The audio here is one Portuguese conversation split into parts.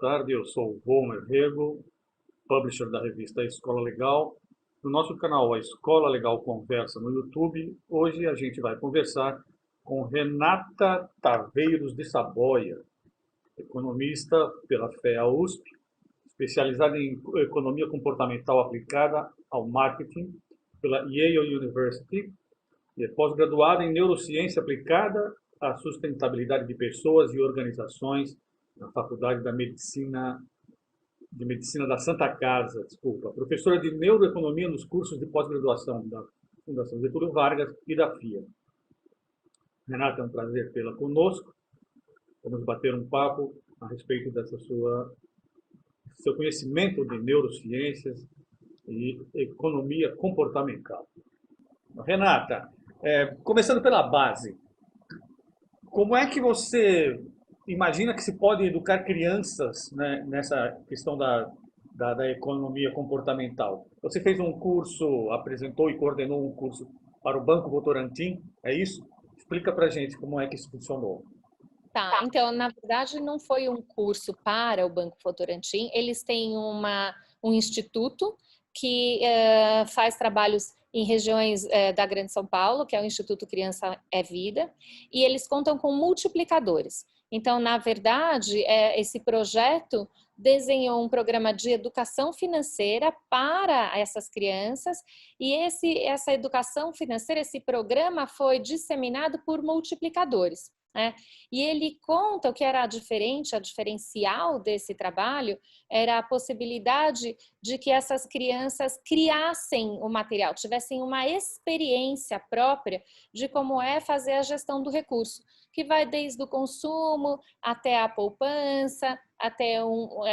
tarde. Eu sou o Volmer Rego, publisher da revista Escola Legal. No nosso canal, a Escola Legal Conversa no YouTube, hoje a gente vai conversar com Renata Taveiros de Saboia, economista pela FEA USP, especializada em economia comportamental aplicada ao marketing pela Yale University e é pós-graduada em neurociência aplicada à sustentabilidade de pessoas e organizações na Faculdade de Medicina da Santa Casa, professora de neuroeconomia nos cursos de pós-graduação da Fundação Getúlio Vargas e da FIA. Renata, é um prazer tê-la conosco. Vamos bater um papo a respeito dessa seu conhecimento de neurociências e economia comportamental. Renata, começando pela base, como é que você imagina que se pode educar crianças, né, nessa questão da economia comportamental? Você fez um curso, apresentou e coordenou um curso para o Banco Votorantim, é isso? Explica para a gente como é que isso funcionou. Tá, então, na verdade, não foi um curso para o Banco Votorantim. Eles têm um instituto que faz trabalhos em regiões da Grande São Paulo, que é o Instituto Criança é Vida, e eles contam com multiplicadores. Então, na verdade, esse projeto desenhou um programa de educação financeira para essas crianças, e essa educação financeira, esse programa foi disseminado por multiplicadores. E ele conta o que era diferencial desse trabalho era a possibilidade de que essas crianças criassem o material, tivessem uma experiência própria de como é fazer a gestão do recurso, que vai desde o consumo até a poupança, até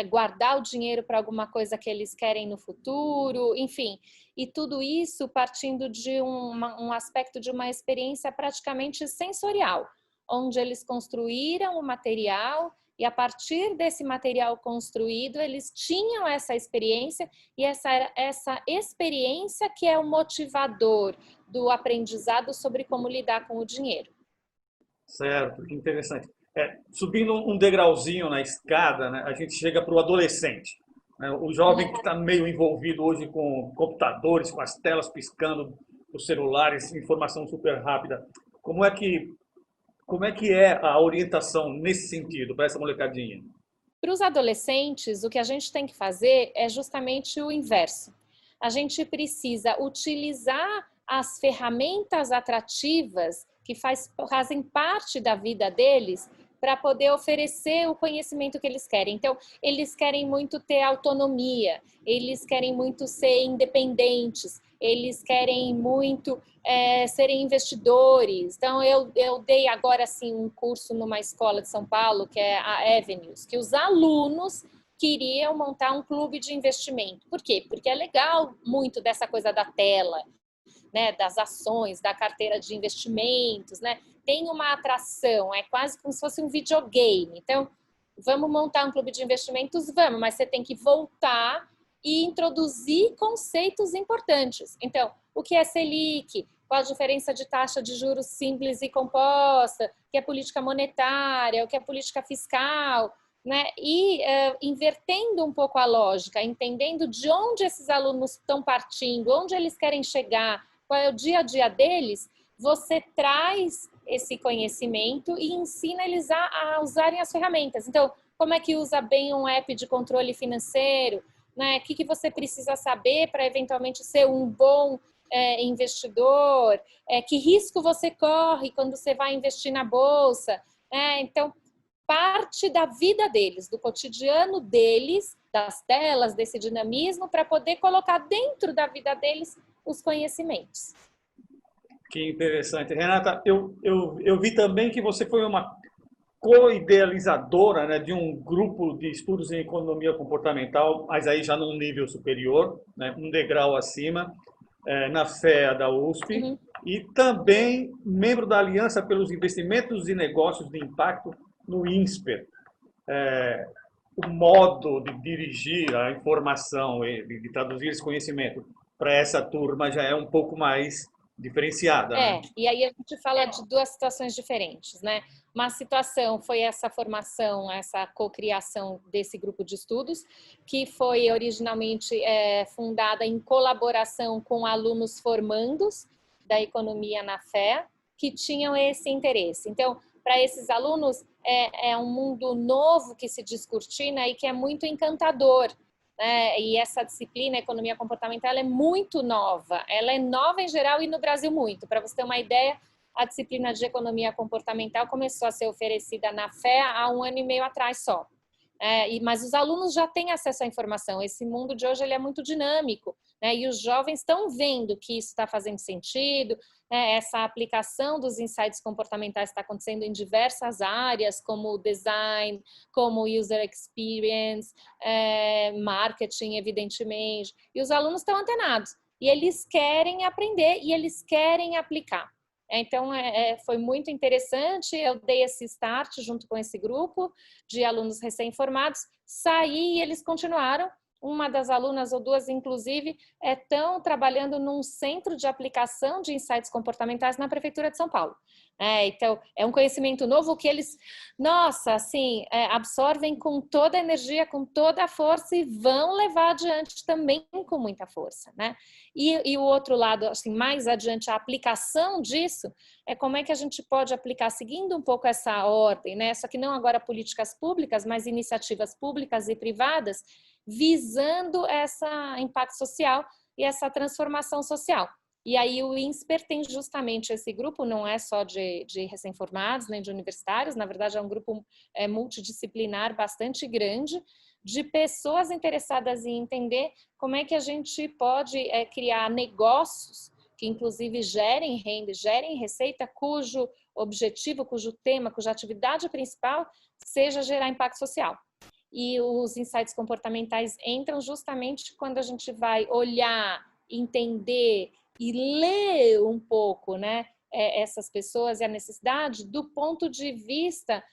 guardar o dinheiro para alguma coisa que eles querem no futuro, enfim. E tudo isso partindo de um aspecto de uma experiência praticamente sensorial, onde eles construíram o material e a partir desse material construído eles tinham essa experiência e essa experiência que é o motivador do aprendizado sobre como lidar com o dinheiro. Certo, que interessante. Subindo um degrauzinho na escada, né, a gente chega para o adolescente, né, o jovem que está meio envolvido hoje com computadores, com as telas piscando, os celulares, informação super rápida. Como é que é a orientação nesse sentido para essa molecadinha? Para os adolescentes, o que a gente tem que fazer é justamente o inverso. A gente precisa utilizar as ferramentas atrativas que fazem parte da vida deles para poder oferecer o conhecimento que eles querem. Então, eles querem muito ter autonomia, eles querem muito ser independentes, eles querem muito serem investidores. Então, eu dei agora assim, um curso numa escola de São Paulo, que é a Avenues, que os alunos queriam montar um clube de investimento. Por quê? Porque é legal muito dessa coisa da tela, né, das ações, da carteira de investimentos, né? Tem uma atração, é quase como se fosse um videogame. Então, vamos montar um clube de investimentos? Vamos, mas você tem que voltar e introduzir conceitos importantes. Então, o que é Selic? Qual a diferença de taxa de juros simples e composta? O que é política monetária? O que é política fiscal? Né? E invertendo um pouco a lógica, entendendo de onde esses alunos estão partindo, onde eles querem chegar, qual é o dia a dia deles, você traz esse conhecimento e ensina eles a usarem as ferramentas. Então, como é que usa bem um app de controle financeiro? Né? O que você precisa saber para eventualmente ser um bom investidor? Que risco você corre quando você vai investir na bolsa? Então, parte da vida deles, do cotidiano deles, das telas, desse dinamismo, para poder colocar dentro da vida deles os conhecimentos. Que interessante. Renata, eu vi também que você foi uma co-idealizadora, né, de um grupo de estudos em economia comportamental, mas aí já num nível superior, né, um degrau acima, na FEA da USP, Uhum. e também membro da Aliança pelos Investimentos e Negócios de Impacto no INSPER. O modo de dirigir a informação e de traduzir esse conhecimento para essa turma já é um pouco mais diferenciada, né? E aí a gente fala de duas situações diferentes, né? Uma situação foi essa formação, essa cocriação desse grupo de estudos, que foi originalmente fundada em colaboração com alunos formandos da economia na fé, que tinham esse interesse. Então, para esses alunos, é um mundo novo que se descortina e que é muito encantador. E essa disciplina, economia comportamental, ela é muito nova. Ela é nova em geral e no Brasil muito. Para você ter uma ideia, a disciplina de economia comportamental começou a ser oferecida na FE há 1 ano e meio atrás só. Mas os alunos já têm acesso à informação. Esse mundo de hoje ele é muito dinâmico, né? E os jovens estão vendo que isso está fazendo sentido, né? Essa aplicação dos insights comportamentais está acontecendo em diversas áreas, como design, como user experience, marketing, evidentemente. E os alunos estão antenados. E eles querem aprender e eles querem aplicar. Então, foi muito interessante, eu dei esse start junto com esse grupo de alunos recém-formados, saí e eles continuaram. Uma das alunas, ou duas inclusive, estão trabalhando num centro de aplicação de insights comportamentais na Prefeitura de São Paulo. Então, é um conhecimento novo que eles, nossa, assim, absorvem com toda a energia, com toda a força e vão levar adiante também com muita força, né? E o outro lado, assim, mais adiante, a aplicação disso é como é que a gente pode aplicar, seguindo um pouco essa ordem, né? Só que não agora políticas públicas, mas iniciativas públicas e privadas, visando esse impacto social e essa transformação social. E aí o INSPER tem justamente esse grupo, não é só de recém-formados, nem de universitários, na verdade é um grupo multidisciplinar bastante grande, de pessoas interessadas em entender como é que a gente pode criar negócios que inclusive gerem renda, gerem receita, cujo objetivo, cujo tema, cuja atividade principal seja gerar impacto social. E os insights comportamentais entram justamente quando a gente vai olhar, entender e ler um pouco, né, essas pessoas e a necessidade do ponto de vista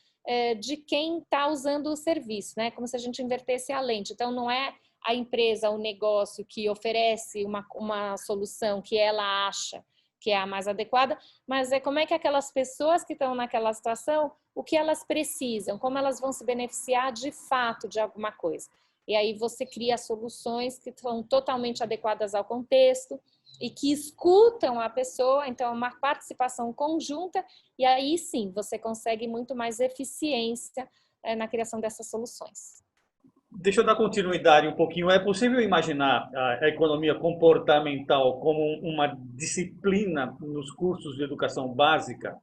de quem está usando o serviço, né? Como se a gente invertesse a lente. Então, não é a empresa, o negócio que oferece uma solução que ela acha que é a mais adequada, mas é como é que aquelas pessoas que estão naquela situação, o que elas precisam, como elas vão se beneficiar de fato de alguma coisa. E aí você cria soluções que são totalmente adequadas ao contexto e que escutam a pessoa, então é uma participação conjunta e aí sim você consegue muito mais eficiência na criação dessas soluções. Deixa eu dar continuidade um pouquinho. É possível imaginar a economia comportamental como uma disciplina nos cursos de educação básica?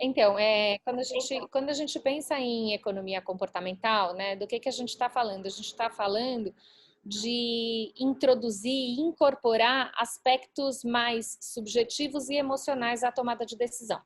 Então, quando a gente pensa em economia comportamental, né, do que a gente está falando? A gente está falando de introduzir e incorporar aspectos mais subjetivos e emocionais à tomada de decisão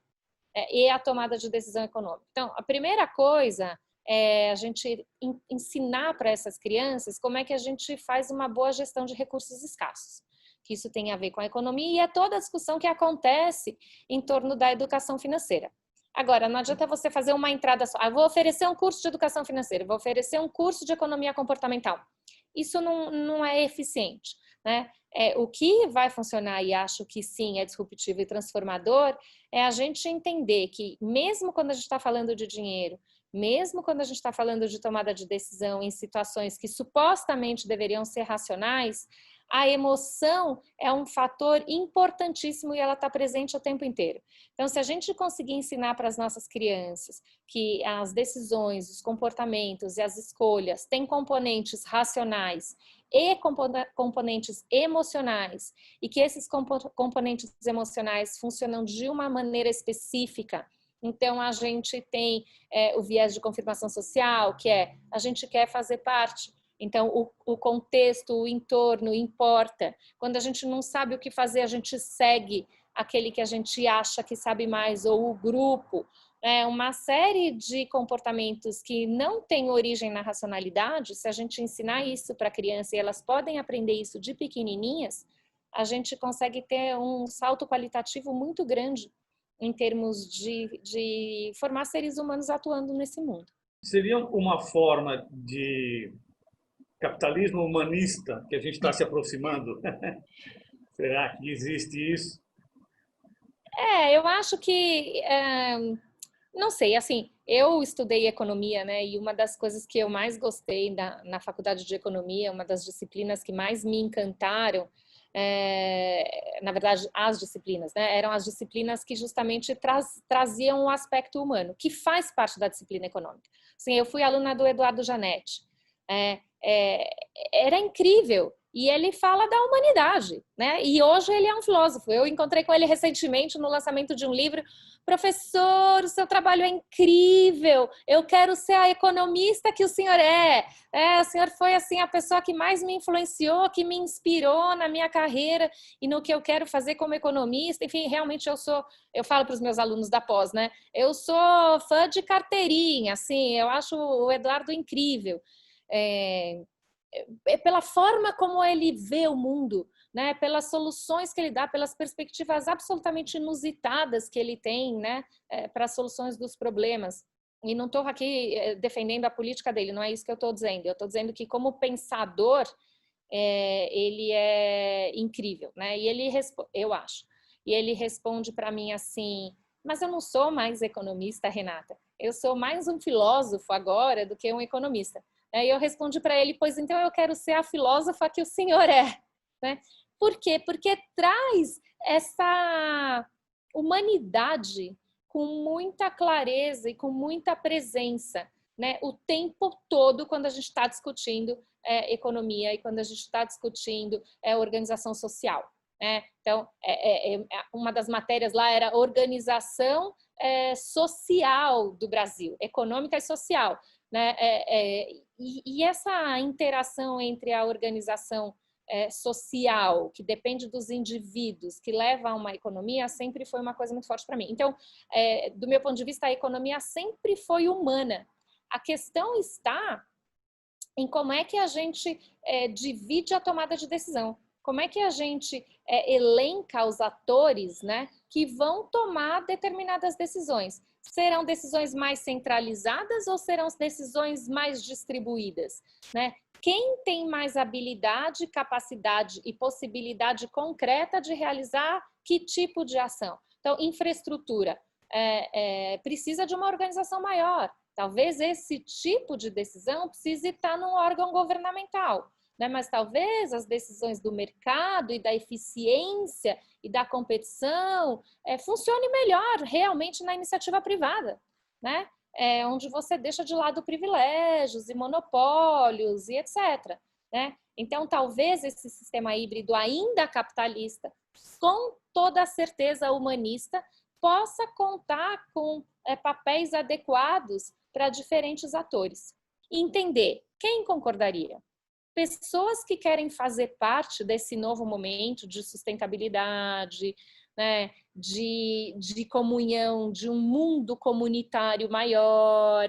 e à tomada de decisão econômica. Então, a primeira coisa é a gente ensinar para essas crianças como é que a gente faz uma boa gestão de recursos escassos. Que isso tem a ver com a economia e é toda a discussão que acontece em torno da educação financeira. Agora, não adianta você fazer uma entrada só. Vou oferecer um curso de educação financeira, vou oferecer um curso de economia comportamental. Isso não é eficiente, né? O que vai funcionar, e acho que sim, é disruptivo e transformador, é a gente entender que mesmo quando a gente está falando de dinheiro, mesmo quando a gente está falando de tomada de decisão em situações que supostamente deveriam ser racionais, a emoção é um fator importantíssimo e ela está presente o tempo inteiro. Então, se a gente conseguir ensinar para as nossas crianças que as decisões, os comportamentos e as escolhas têm componentes racionais e componentes emocionais, e que esses componentes emocionais funcionam de uma maneira específica, então a gente tem o viés de confirmação social, que é a gente quer fazer parte. Então, o contexto, o entorno importa. Quando a gente não sabe o que fazer, a gente segue aquele que a gente acha que sabe mais, ou o grupo. Uma série de comportamentos que não têm origem na racionalidade, se a gente ensinar isso para a criança e elas podem aprender isso de pequenininhas, a gente consegue ter um salto qualitativo muito grande em termos de formar seres humanos atuando nesse mundo. Seria uma forma de capitalismo humanista que a gente está se aproximando? Será que existe isso? Eu acho que, não sei, assim, eu estudei economia, né? E uma das coisas que eu mais gostei na faculdade de economia, uma das disciplinas que mais me encantaram, na verdade, as disciplinas, né? Eram as disciplinas que justamente traziam o aspecto humano, que faz parte da disciplina econômica. Assim, eu fui aluna do Eduardo Janetti. É, é, Era incrível. E ele fala da humanidade, né? E hoje ele é um filósofo. Eu encontrei com ele recentemente no lançamento de um livro. Professor, o seu trabalho é incrível. Eu quero ser a economista que o senhor é. O senhor foi assim a pessoa que mais me influenciou, que me inspirou na minha carreira e no que eu quero fazer como economista. Enfim, realmente eu falo para os meus alunos da pós, né? Eu sou fã de carteirinha, assim, eu acho o Eduardo incrível. É, Pela forma como ele vê o mundo, né? Pelas soluções que ele dá, pelas perspectivas absolutamente inusitadas que ele tem, né? Para as soluções dos problemas. E não estou aqui defendendo a política dele, não é isso que eu estou dizendo. Eu estou dizendo que, como pensador, ele é incrível, né? E ele eu acho. E ele responde para mim assim: mas eu não sou mais economista, Renata. Eu sou mais um filósofo agora do que um economista. Aí eu respondi para ele: pois então eu quero ser a filósofa que o senhor é, né? Por quê? Porque traz essa humanidade com muita clareza e com muita presença, né? O tempo todo quando a gente está discutindo economia e quando a gente está discutindo organização social. Então, uma das matérias lá era organização social do Brasil, econômica e social. Né? E essa interação entre a organização social, que depende dos indivíduos, que leva a uma economia, sempre foi uma coisa muito forte para mim. Então, do meu ponto de vista, a economia sempre foi humana. A questão está em como é que a gente divide a tomada de decisão. Como é que a gente elenca os atores, né, que vão tomar determinadas decisões? Serão decisões mais centralizadas ou serão decisões mais distribuídas, né? Quem tem mais habilidade, capacidade e possibilidade concreta de realizar que tipo de ação? Então, infraestrutura precisa de uma organização maior. Talvez esse tipo de decisão precise estar num órgão governamental, né? Mas talvez as decisões do mercado e da eficiência e da competição funcionem melhor realmente na iniciativa privada, né? Onde você deixa de lado privilégios e monopólios e etc. Né? Então, talvez esse sistema híbrido ainda capitalista, com toda a certeza humanista, possa contar com papéis adequados para diferentes atores. E entender quem concordaria. Pessoas que querem fazer parte desse novo momento de sustentabilidade, né, de comunhão, de um mundo comunitário maior,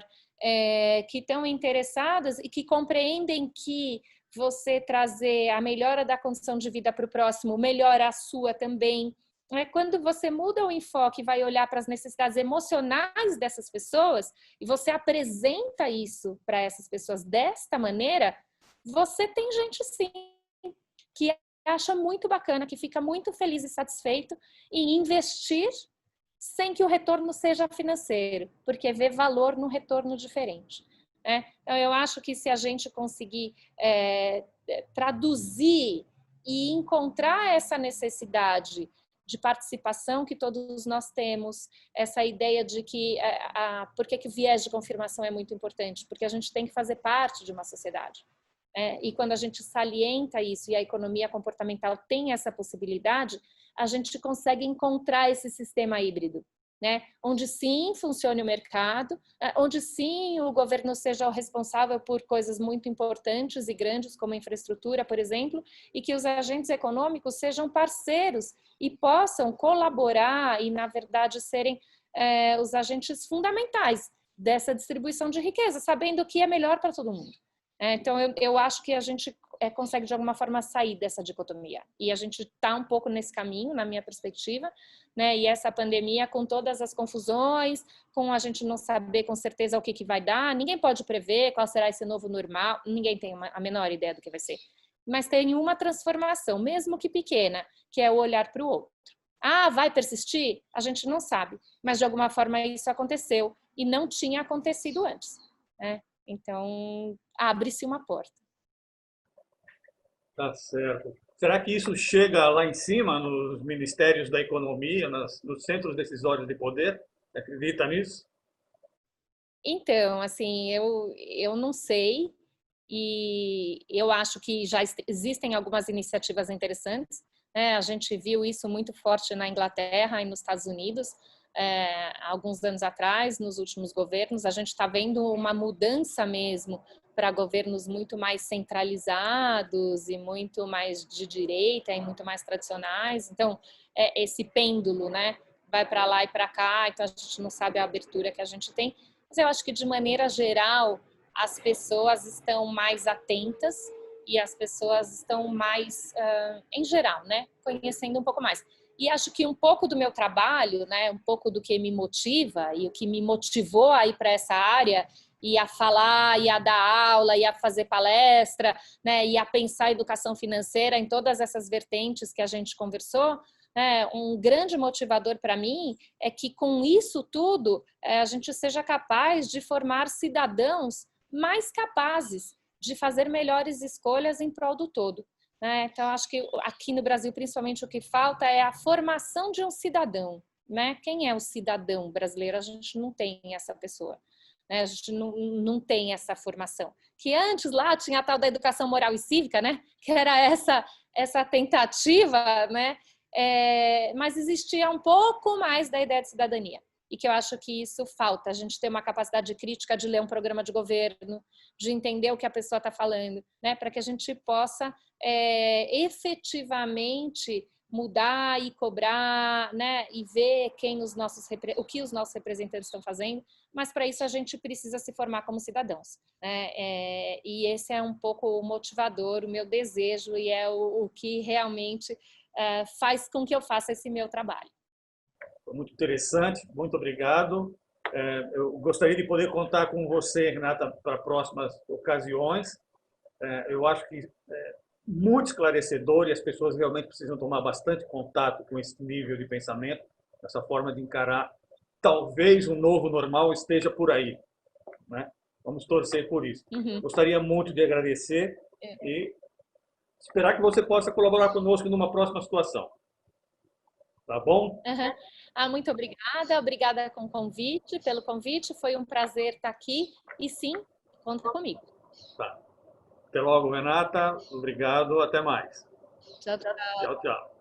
que estão interessadas e que compreendem que você trazer a melhora da condição de vida para o próximo melhora a sua também. Quando você muda o enfoque e vai olhar para as necessidades emocionais dessas pessoas e você apresenta isso para essas pessoas desta maneira, você tem gente sim que acha muito bacana, que fica muito feliz e satisfeito em investir sem que o retorno seja financeiro, porque vê valor no retorno diferente. Então, eu acho que se a gente conseguir traduzir e encontrar essa necessidade de participação que todos nós temos, essa ideia de que por que o viés de confirmação é muito importante? Porque a gente tem que fazer parte de uma sociedade. E quando a gente salienta isso e a economia comportamental tem essa possibilidade, a gente consegue encontrar esse sistema híbrido, né? Onde sim funcione o mercado, onde sim o governo seja o responsável por coisas muito importantes e grandes, como a infraestrutura, por exemplo, e que os agentes econômicos sejam parceiros e possam colaborar e, na verdade, serem os agentes fundamentais dessa distribuição de riqueza, sabendo o que é melhor para todo mundo. Então, eu acho que a gente consegue, de alguma forma, sair dessa dicotomia. E a gente está um pouco nesse caminho, na minha perspectiva, né? E essa pandemia, com todas as confusões, com a gente não saber com certeza o que vai dar, ninguém pode prever qual será esse novo normal, ninguém tem a menor ideia do que vai ser. Mas tem uma transformação, mesmo que pequena, que é o olhar para o outro. Ah, vai persistir? A gente não sabe, mas de alguma forma isso aconteceu e não tinha acontecido antes, né? Então, abre-se uma porta. Tá certo. Será que isso chega lá em cima, nos ministérios da economia, nos centros decisórios de poder? Você acredita nisso? Então, assim, eu não sei e eu acho que já existem algumas iniciativas interessantes, né? A gente viu isso muito forte na Inglaterra e nos Estados Unidos, há alguns anos atrás, nos últimos governos. A gente está vendo uma mudança mesmo para governos muito mais centralizados e muito mais de direita e muito mais tradicionais. Então, esse pêndulo, né? Vai para lá e para cá, então a gente não sabe a abertura que a gente tem. Mas eu acho que, de maneira geral, as pessoas estão mais atentas e as pessoas estão mais, em geral, né, conhecendo um pouco mais. E acho que um pouco do meu trabalho, né, um pouco do que me motiva e o que me motivou a ir para essa área e a falar, e a dar aula, e a fazer palestra, né, e a pensar educação financeira em todas essas vertentes que a gente conversou, um grande motivador para mim é que com isso tudo a gente seja capaz de formar cidadãos mais capazes de fazer melhores escolhas em prol do todo, né? Então, acho que aqui no Brasil, principalmente, o que falta é a formação de um cidadão, né? Quem é o cidadão brasileiro? A gente não tem essa pessoa, né? A gente não tem essa formação. Que antes lá tinha a tal da educação moral e cívica, né? Que era essa tentativa, né? Mas existia um pouco mais da ideia de cidadania. E que eu acho que isso falta, a gente ter uma capacidade crítica de ler um programa de governo, de entender o que a pessoa está falando, né? Para que a gente possa efetivamente mudar e cobrar, né? E ver o que os nossos representantes estão fazendo, mas para isso a gente precisa se formar como cidadãos, né? E esse é um pouco o motivador, o meu desejo e é o que realmente faz com que eu faça esse meu trabalho. Foi muito interessante, muito obrigado. Eu gostaria de poder contar com você, Renata, para próximas ocasiões. Eu acho que muito esclarecedor e as pessoas realmente precisam tomar bastante contato com esse nível de pensamento, essa forma de encarar. Talvez o novo normal esteja por aí, né? Vamos torcer por isso. Uhum. Gostaria muito de agradecer e esperar que você possa colaborar conosco numa próxima situação. Tá bom? Uhum. Muito obrigada pelo convite, foi um prazer estar aqui e sim, conta comigo. Tá. Até logo, Renata. Obrigado. Até mais. Tchau, tchau. Tchau, tchau.